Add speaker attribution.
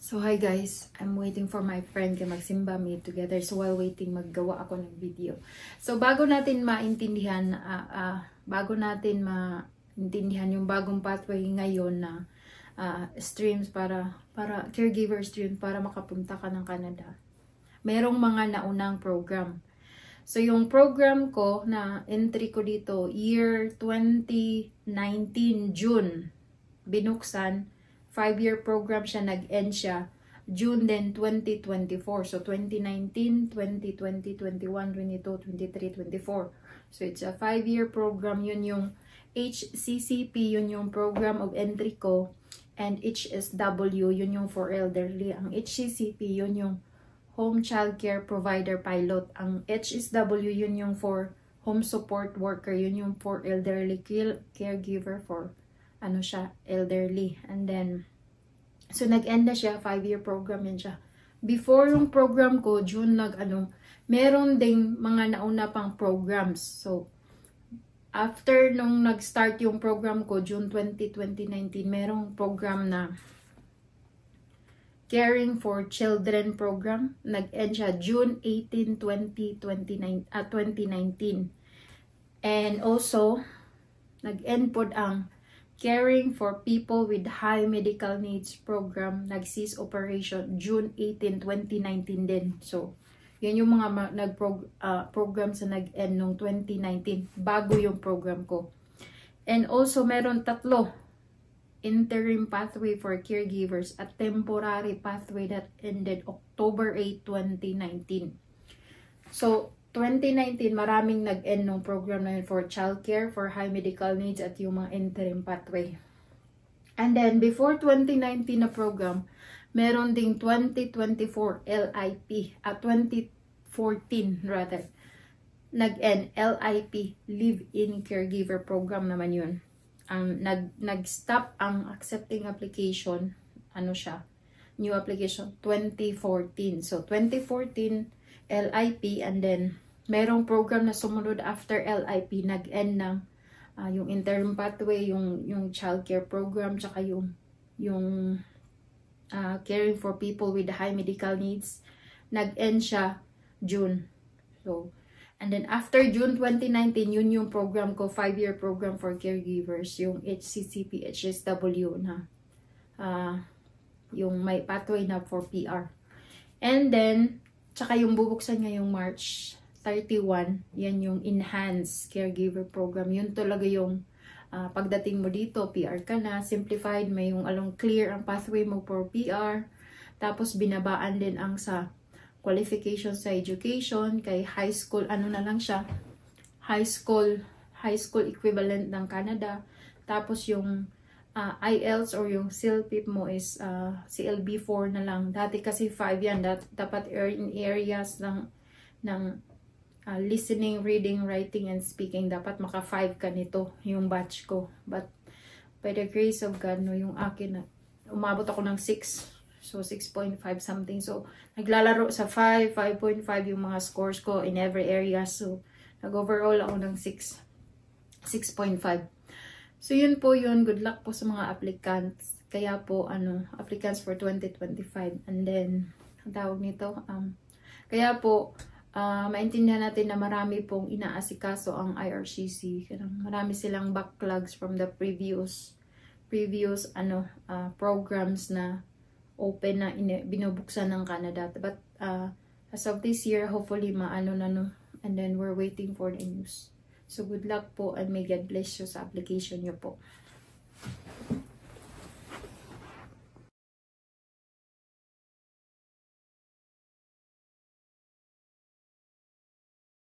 Speaker 1: So hi guys, I'm waiting for my friend kay magsimba me together. So while waiting, maggawa ako ng video. So bago natin maintindihan yung bagong pathway ngayon na streams para caregiver stream para makapunta ka ng Canada. Merong mga naunang program. So yung program ko na entry ko dito year 2019 June binuksan. 5-year program siya, nag-end siya June then 2024. So 2019, 2020, 21, 22, 23, 24. So it's a 5-year program. Yun yung HCCP, yun yung program of entry ko. And HSW, yun yung for elderly. Ang HCCP, yun yung Home Child Care Provider Pilot. Ang HSW, yun yung for Home Support Worker. Yun yung for elderly caregiver for elderly. And then, so nag-end na siya, 5-year program yan siya. Before yung program ko, June meron ding mga nauna pang programs. So, after nung nag-start yung program ko, June 20, 2019, merong program na Caring for Children program. Nag-end siya June 18, 2019. And also, nag-end po ang Caring for People with High Medical Needs program, nag-cease operation June 18, 2019 din. So, yun yung mga programs na nag-end nung 2019, bago yung program ko. And also, meron 3 interim pathway for caregivers at temporary pathway that ended October 8, 2019. So, 2019, maraming nag-end ng program na yun for childcare, for high medical needs, at yung mga interim pathway. And then, before 2019 na program, meron ding 2024 LIP, at 2014 rather, nag-end LIP, Live-in Caregiver program naman yun. Nag-stop ang accepting application, new application, 2014. So, 2014, LIP, and then, merong program na sumunod after LIP, nag-end ng yung interim pathway, yung childcare program, tsaka yung caring for people with high medical needs. Nag-end siya June. So, and then after June 2019, yun yung program ko, 5-year program for caregivers, yung HCCP, HSW na yung may pathway na for PR. And then, tsaka yung bubuksan ngayong March 31, yan yung Enhanced Caregiver Program. Yun talaga yung pagdating mo dito, PR ka na, simplified, may yung clear ang pathway mo for PR. Tapos binabaan din ang sa qualification sa education, kay high school, na lang siya, high school equivalent ng Canada. Tapos yung IELTS or yung CLPIP mo is CLB4 na lang. Dati kasi 5 yan. Dapat in areas ng listening, reading, writing, and speaking. Dapat maka 5 ka nito, yung batch ko. But by the grace of God, yung akin, umabot ako ng 6. So, 6.5 something. So, naglalaro sa 5, 5.5 yung mga scores ko in every area. So, nag-overall ako ng 6.5. So, yun po yun. Good luck po sa mga applicants. Kaya po, applicants for 2025. And then, ang tawag nito, kaya po, maintindihan natin na marami pong inaasikaso ang IRCC. Marami silang backlogs from the previous programs na open na binubuksan ng Canada. But as of this year, hopefully and then we're waiting for the news. So good luck po, and may God bless you sa application niyo po.